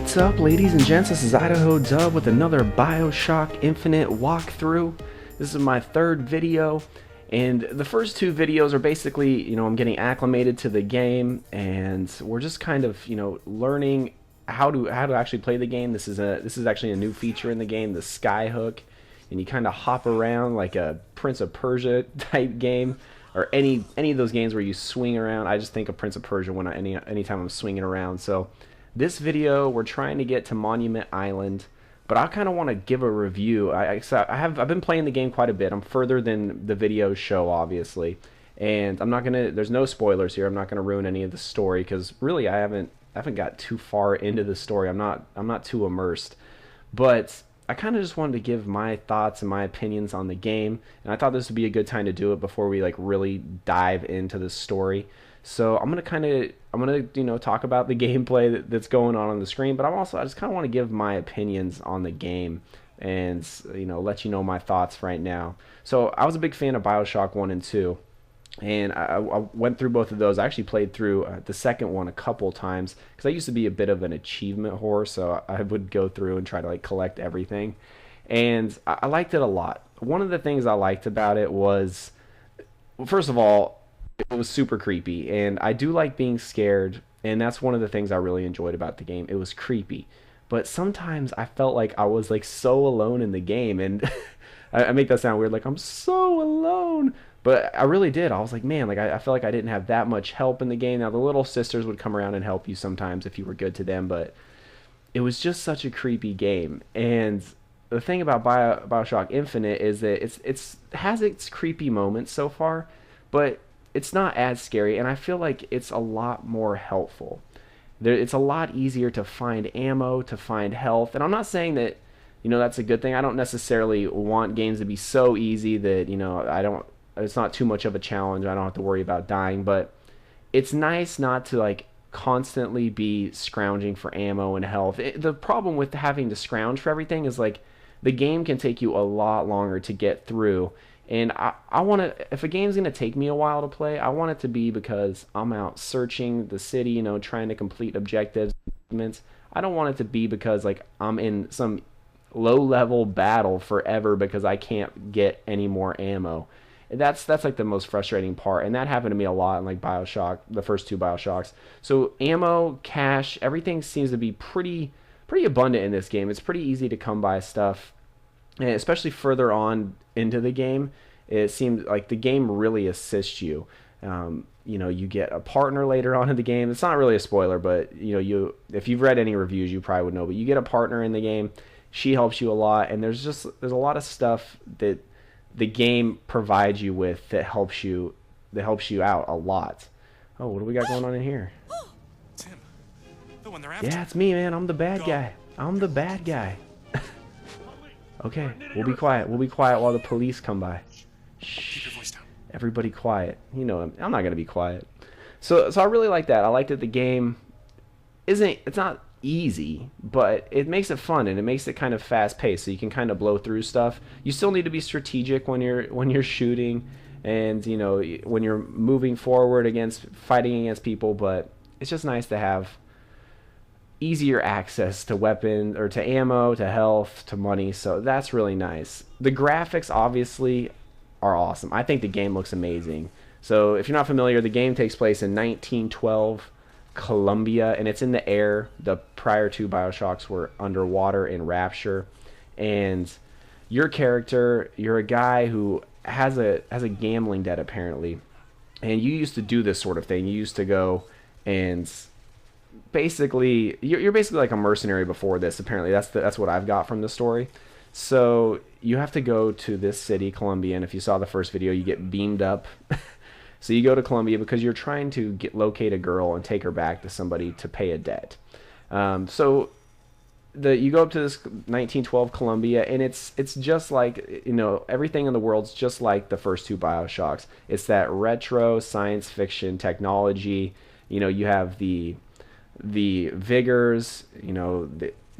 What's up, ladies and gents? This is Idahodub with another BioShock Infinite walkthrough. This is my third video, and the first two videos are basically, I'm getting acclimated to the game, and we're just kind of, learning how to actually play the game. This is actually a new feature in the game, the skyhook, and you kind of hop around like a Prince of Persia type game, or any of those games where you swing around. I just think of Prince of Persia when anytime I'm swinging around. So this video, we're trying to get to Monument Island, but I kind of want to give a review. I've been playing the game quite a bit. I'm further than the video show, obviously, and I'm not gonna. There's no spoilers here. I'm not gonna ruin any of the story because really I haven't got too far into the story. I'm not too immersed, but I kind of just wanted to give my thoughts and my opinions on the game, and I thought this would be a good time to do it before we really dive into the story. So I'm gonna talk about the gameplay that's going on the screen, but I just kind of want to give my opinions on the game and let you know my thoughts right now. So I was a big fan of BioShock 1 and 2, and I went through both of those. I actually played through the second one a couple times because I used to be a bit of an achievement whore, so I would go through and try to collect everything, and I liked it a lot. One of the things I liked about it was, well, first of all, it was super creepy, and I do like being scared, and that's one of the things I really enjoyed about the game. It was creepy, but sometimes I felt like I was so alone in the game, and I make that sound weird, like I'm so alone, but I really did. I was like, man, I felt like I didn't have that much help in the game. Now the little sisters would come around and help you sometimes if you were good to them, but it was just such a creepy game. And the thing about BioShock Infinite is that it has its creepy moments so far, but it's not as scary, and I feel like it's a lot more helpful. It's a lot easier to find ammo, to find health, and I'm not saying that that's a good thing. I don't necessarily want games to be so easy that it's not too much of a challenge. I don't have to worry about dying, but it's nice not to constantly be scrounging for ammo and health. The problem with having to scrounge for everything is the game can take you a lot longer to get through. And I want to, if a game's going to take me a while to play, I want it to be because I'm out searching the city, trying to complete objectives. I don't want it to be because I'm in some low-level battle forever because I can't get any more ammo. That's the most frustrating part, and that happened to me a lot in BioShock, the first two BioShocks. So ammo, cash, everything seems to be pretty abundant in this game. It's pretty easy to come by stuff. And especially further on into the game, it seems like the game really assists you. You get a partner later on in the game. It's not really a spoiler, but if you've read any reviews, you probably would know. But you get a partner in the game. She helps you a lot, and there's a lot of stuff that the game provides you with that helps you out a lot. Oh, what do we got going on in here? Tim, the one they're after. Yeah, it's me, man. I'm the bad guy. I'm the bad guy. Okay, we'll be quiet. We'll be quiet while the police come by. Shh. Keep your voice down. Everybody quiet. I'm not gonna be quiet. So I really like that. I like that the game it's not easy, but it makes it fun and it makes it kind of fast paced. So you can kind of blow through stuff. You still need to be strategic when you're shooting, and when you're moving forward fighting against people. But it's just nice to have easier access to weapons or to ammo, to health, to money, so that's really nice. The graphics obviously are awesome. I think the game looks amazing. So if you're not familiar, the game takes place in 1912 Colombia, and it's in the air. The prior two BioShocks were underwater in Rapture, and your character, you're a guy who has a gambling debt apparently, and you used to do this sort of thing. You used to go and basically you're basically like a mercenary before this. Apparently that's what I've got from the story. So you have to go to this city, Colombia, and if you saw the first video, you get beamed up. So you go to Colombia because you're trying to locate a girl and take her back to somebody to pay a debt. So you go up to this 1912 Colombia, and it's just like everything in the world's just like the first two BioShocks. It's that retro science fiction technology. You have the vigors,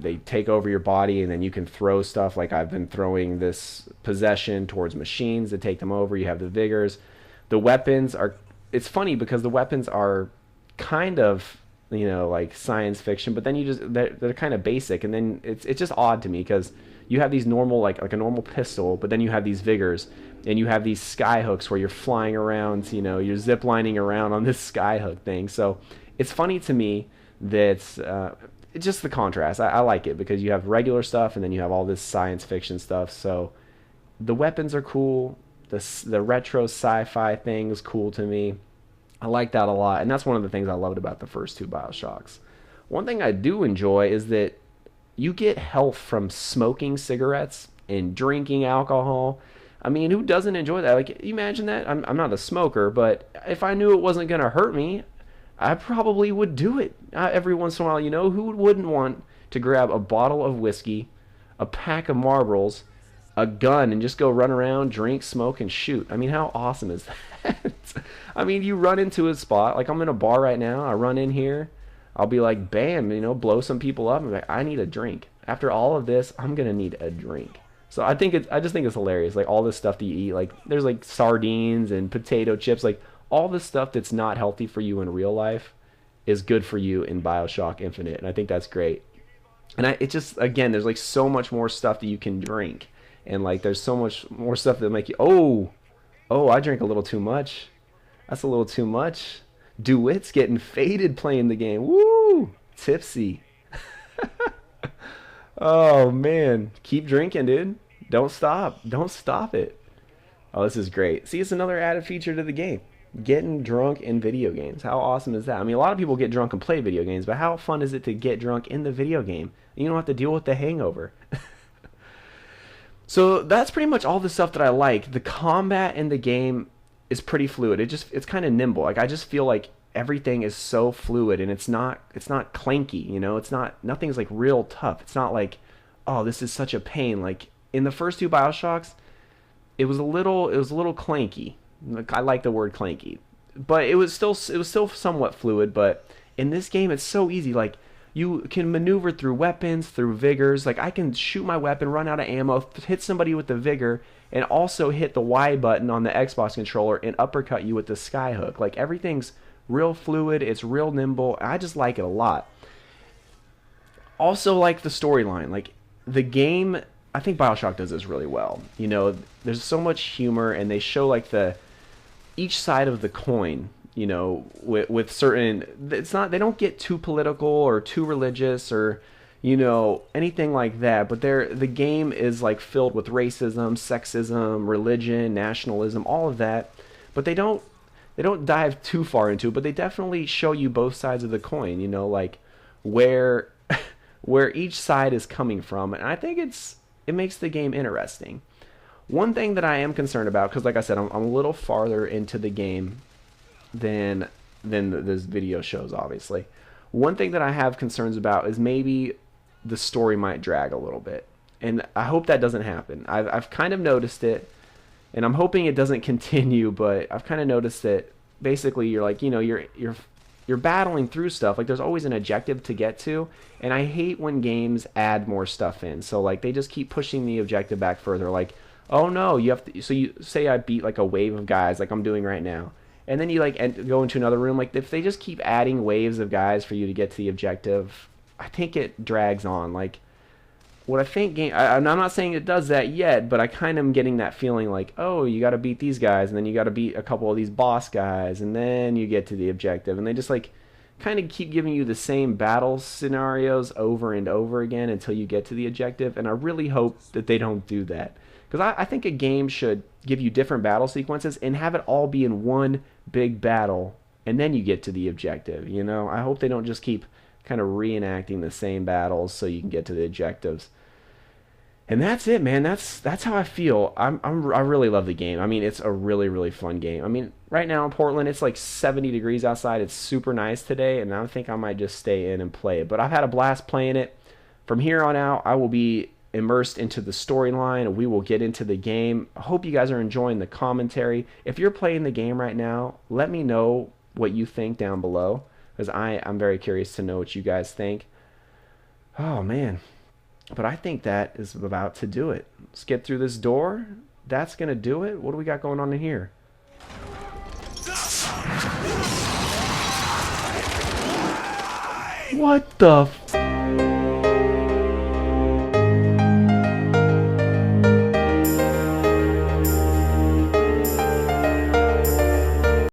they take over your body, and then you can throw stuff. Like I've been throwing this possession towards machines to take them over. You have the vigors. The weapons are, it's funny because the weapons are kind of you know, like science fiction, but then you just they're kind of basic, and then it's just odd to me because you have these normal like a normal pistol, but then you have these vigors, and you have these sky hooks where you're flying around, you know, you're zip lining around on this sky hook thing. So it's funny to me that it's just the contrast. I like it because you have regular stuff and then you have all this science fiction stuff. So the weapons are cool. The retro sci-fi thing is cool to me. I like that a lot, and that's one of the things I loved about the first two BioShocks. One thing I do enjoy is that you get health from smoking cigarettes and drinking alcohol. I mean, who doesn't enjoy that? Like, imagine that. I'm not a smoker, but if I knew it wasn't going to hurt me, I probably would do it every once in a while. You know, who wouldn't want to grab a bottle of whiskey, a pack of Marlboros, a gun, and just go run around, drink, smoke, and shoot? I mean, how awesome is that? I mean, you run into a spot, like I'm in a bar right now, I run in here, I'll be like, bam, you know, blow some people up, and be like, I need a drink. After all of this, I'm going to need a drink. So I just think it's hilarious, like all this stuff that you eat, like there's like sardines and potato chips, like all the stuff that's not healthy for you in real life is good for you in BioShock Infinite, and I think that's great. And it just, again, there's like so much more stuff that you can drink, and like there's so much more stuff that make you, oh, I drink a little too much. That's a little too much. DeWitt's getting faded playing the game. Woo! Tipsy. Oh, man. Keep drinking, dude. Don't stop. Don't stop it. Oh, this is great. See, it's another added feature to the game. Getting drunk in video games. How awesome is that? I mean, a lot of people get drunk and play video games, but how fun is it to get drunk in the video game? You don't have to deal with the hangover. So that's pretty much all the stuff that I like. The combat in the game is pretty fluid. It's kind of nimble. Like I just feel like everything is so fluid, and it's not clanky, you know? Nothing's like real tough. It's not like, oh, this is such a pain. Like in the first two BioShocks, it was a little clanky. Like, I like the word clanky. But it was still somewhat fluid, but in this game it's so easy. Like you can maneuver through weapons, through vigors. Like I can shoot my weapon, run out of ammo, hit somebody with the vigor, and also hit the Y button on the Xbox controller and uppercut you with the skyhook. Like everything's real fluid, it's real nimble. I just like it a lot. Also like the storyline. Like the game, I think BioShock does this really well. You know, there's so much humor, and they show like each side of the coin, you know, with certain, they don't get too political or too religious or, you know, anything like that, but the game is like filled with racism, sexism, religion, nationalism, all of that, but they don't dive too far into it, but they definitely show you both sides of the coin, you know, like where each side is coming from, and I think it makes the game interesting. One thing that I am concerned about, because like I said, I'm a little farther into the game than this video shows, obviously. One thing that I have concerns about is maybe the story might drag a little bit, and I hope that doesn't happen. I've kind of noticed it, and I'm hoping it doesn't continue, but I've kind of noticed that basically you're like, you know, you're battling through stuff, like there's always an objective to get to, and I hate when games add more stuff in. So like they just keep pushing the objective back further, like, oh no, you have to, so you say I beat like a wave of guys like I'm doing right now, and then you like go into another room. Like if they just keep adding waves of guys for you to get to the objective, I think it drags on. Like what I think I'm not saying it does that yet, but I kind of am getting that feeling like, oh, you got to beat these guys, and then you got to beat a couple of these boss guys, and then you get to the objective, and they just like kind of keep giving you the same battle scenarios over and over again until you get to the objective. And I really hope that they don't do that, because I think a game should give you different battle sequences and have it all be in one big battle, and then you get to the objective, you know? I hope they don't just keep kind of reenacting the same battles so you can get to the objectives. And that's it, man. That's how I feel. I really love the game. I mean, it's a really, really fun game. I mean, right now in Portland, it's like 70 degrees outside. It's super nice today, and I think I might just stay in and play it. But I've had a blast playing it. From here on out, I will be immersed into the storyline. We will get into the game. I hope you guys are enjoying the commentary. If you're playing the game right now, let me know what you think down below, because I'm very curious to know what you guys think. Oh, man. But I think that is about to do it. Let's get through this door. That's going to do it. What do we got going on in here? What the f-